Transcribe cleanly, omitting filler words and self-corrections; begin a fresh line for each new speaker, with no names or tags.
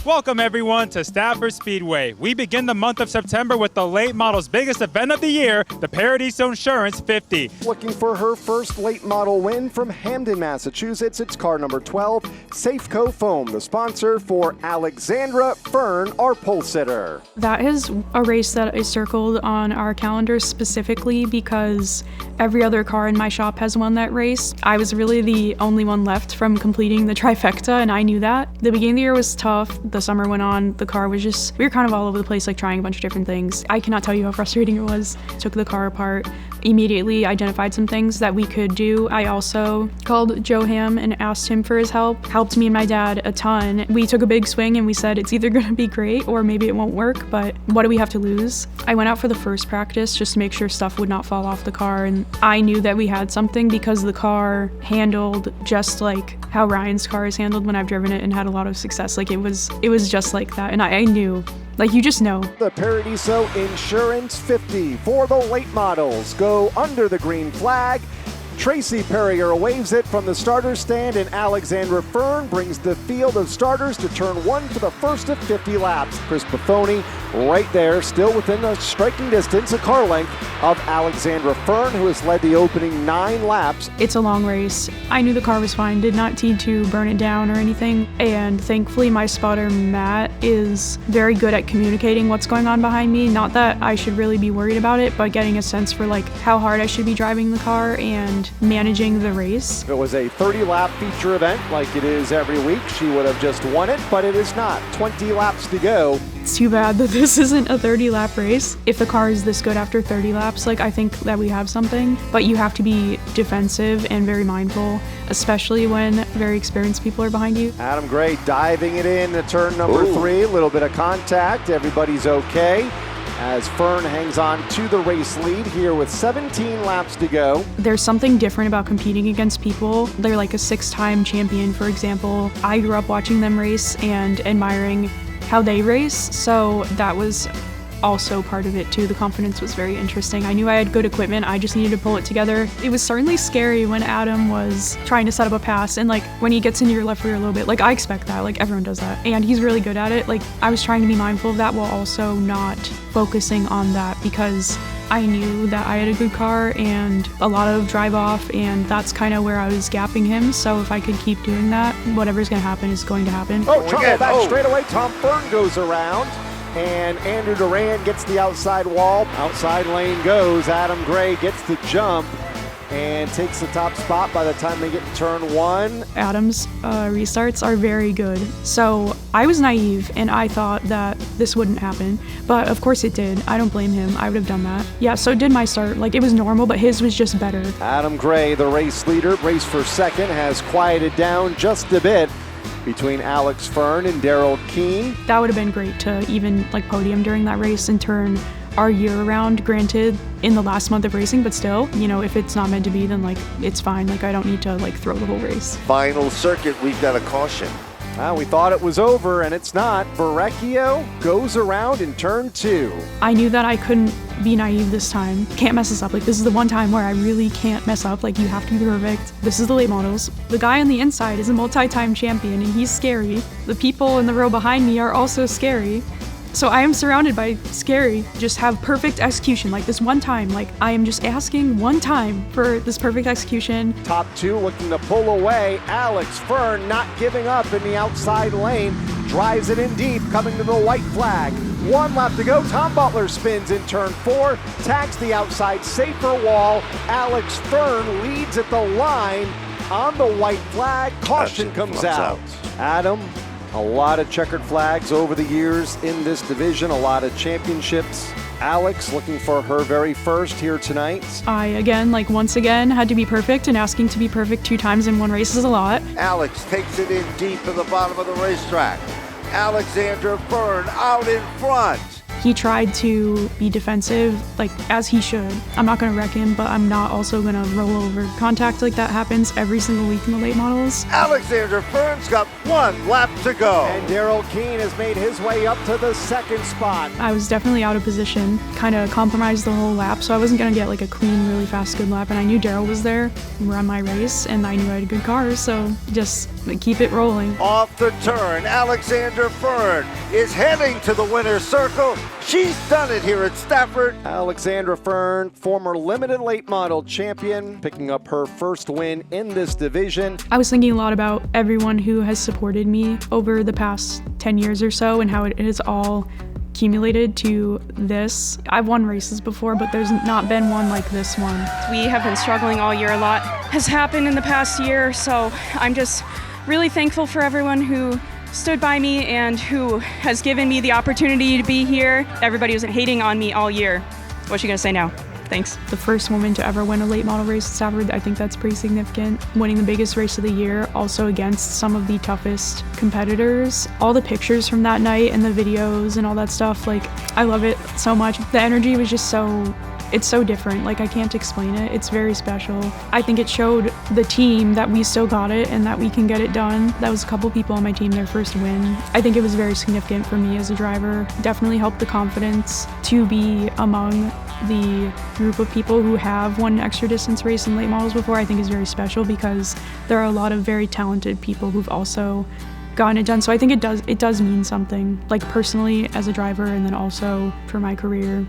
Welcome everyone to Stafford Speedway. We begin the month of September with the late model's biggest event of the year, the Paradiso Insurance 50.
Looking for her first late model win from Hamden, Massachusetts, it's car number 12, Safeco Foam, the sponsor for Alexandra Fearn, our pole sitter.
That is a race that is circled on our calendar specifically because every other car in my shop has won that race. I was really the only one left from completing the trifecta, and I knew that. The beginning of the year was tough. The summer went on, the car was just, we were kind of all over the place, like trying a bunch of different things. I cannot tell you how frustrating it was. Took the car apart, immediately identified some things that we could do. I also called Joe Ham and asked him for his help. Helped me and my dad a ton. We took a big swing and we said it's either gonna be great or maybe it won't work, but what do we have to lose? I went out for the first practice just to make sure stuff would not fall off the car, and I knew that we had something because the car handled just like how Ryan's car is handled when I've driven it and had a lot of success. Like it was just like that, and I knew. Like, you just know.
The Paradiso Insurance 50 for the late models go under the green flag. Tracy Perrier waves it from the starter stand, and Alexandra Fearn brings the field of starters to turn 1 for the first of 50 laps. Chris Buffoni right there, still within a striking distance, a car length of Alexandra Fearn, who has led the opening 9 laps.
It's a long race. I knew the car was fine, did not need to burn it down or anything, and thankfully my spotter Matt is very good at communicating what's going on behind me. Not that I should really be worried about it, but getting a sense for like how hard I should be driving the car and managing the race.
If it was a 30-lap feature event like it is every week, she would have just won it, but it is not. 20 laps to go.
It's too bad that this isn't a 30-lap race. If the car is this good after 30 laps, like I think that we have something, but you have to be defensive and very mindful, especially when very experienced people are behind you.
Adam Gray diving it in to turn number 3, a little bit of contact, everybody's okay. As Fearn hangs on to the race lead here with 17 laps to go.
There's something different about competing against people. They're like a 6-time champion, for example. I grew up watching them race and admiring how they race, so that was also part of it too. The confidence was very interesting. I knew I had good equipment, I just needed to pull it together. It was certainly scary when Adam was trying to set up a pass and like when he gets into your left rear a little bit, like I expect that, like everyone does that. And he's really good at it. Like I was trying to be mindful of that while also not focusing on that because I knew that I had a good car and a lot of drive off, and that's kind of where I was gapping him. So if I could keep doing that, whatever's gonna happen is going to happen.
Oh, trouble back straight away. Tom Fearn goes around. And Andrew Duran gets the outside wall. Outside lane goes. Adam Gray gets the jump and takes the top spot by the time they get to turn 1.
Adam's restarts are very good. So I was naive and I thought that this wouldn't happen, but of course it did. I don't blame him. I would have done that. Yeah, so did my start. Like it was normal, but his was just better.
Adam Gray, the race leader, race for second, has quieted down just a bit between Alex Fearn and Daryl Keene.
That would have been great to even like podium during that race and turn our year around, granted in the last month of racing, but still, you know, if it's not meant to be, then like it's fine. Like I don't need to like throw the whole race.
Final circuit, we've got a caution.
We thought it was over and it's not. Verrecchio goes around in turn 2.
I knew that I couldn't be naive this time. Can't mess this up. Like this is the one time where I really can't mess up. Like you have to be perfect. This is the late models. The guy on the inside is a multi-time champion and he's scary. The people in the row behind me are also scary. So I am surrounded by scary. Just have perfect execution. Like this one time, like I am just asking one time for this perfect execution.
Top 2 looking to pull away. Alex Fearn not giving up in the outside lane. Drives it in deep, coming to the white flag. 1 lap to go. Tom Butler spins in turn 4. Tags the outside safer wall. Alex Fearn leads at the line on the white flag. Caution comes out. Adam, a lot of checkered flags over the years in this division, a lot of championships. Alex looking for her very first here tonight.
I, again, like once again, had to be perfect, and asking to be perfect 2 times in one race is a lot.
Alex takes it in deep at the bottom of the racetrack. Alexandra Fearn out in front.
He tried to be defensive, like as he should. I'm not gonna wreck him, but I'm not also gonna roll over. Contact like that happens every single week in the late models.
Alexandra Fearn's got 1 lap to go.
And Daryl Keene has made his way up to the 2nd spot.
I was definitely out of position, kind of compromised the whole lap, so I wasn't gonna get like a clean, really fast, good lap. And I knew Daryl was there, ran my race, and I knew I had a good car, so just keep it rolling.
Off the turn, Alexandra Fearn is heading to the winner's circle. She's done it here at Stafford.
Alexandra Fearn, former limited late model champion, picking up her first win in this division.
I was thinking a lot about everyone who has supported me over the past 10 years or so and how it has all accumulated to this. I've won races before, but there's not been one like this one.
We have been struggling all year. A lot has happened in the past year, so I'm just really thankful for everyone who stood by me and who has given me the opportunity to be here. Everybody was hating on me all year. What you gonna say now? Thanks.
The first woman to ever win a late model race at Stafford, I think that's pretty significant. Winning the biggest race of the year, also against some of the toughest competitors. All the pictures from that night and the videos and all that stuff, like, I love it so much. The energy was just it's so different. Like, I can't explain it. It's very special. I think it showed the team that we still got it and that we can get it done. That was a couple people on my team, their first win. I think it was very significant for me as a driver. Definitely helped the confidence to be among the group of people who have won extra distance race in late models before. I think is very special because there are a lot of very talented people who've also gotten it done. So I think it does mean something, like personally as a driver and then also for my career.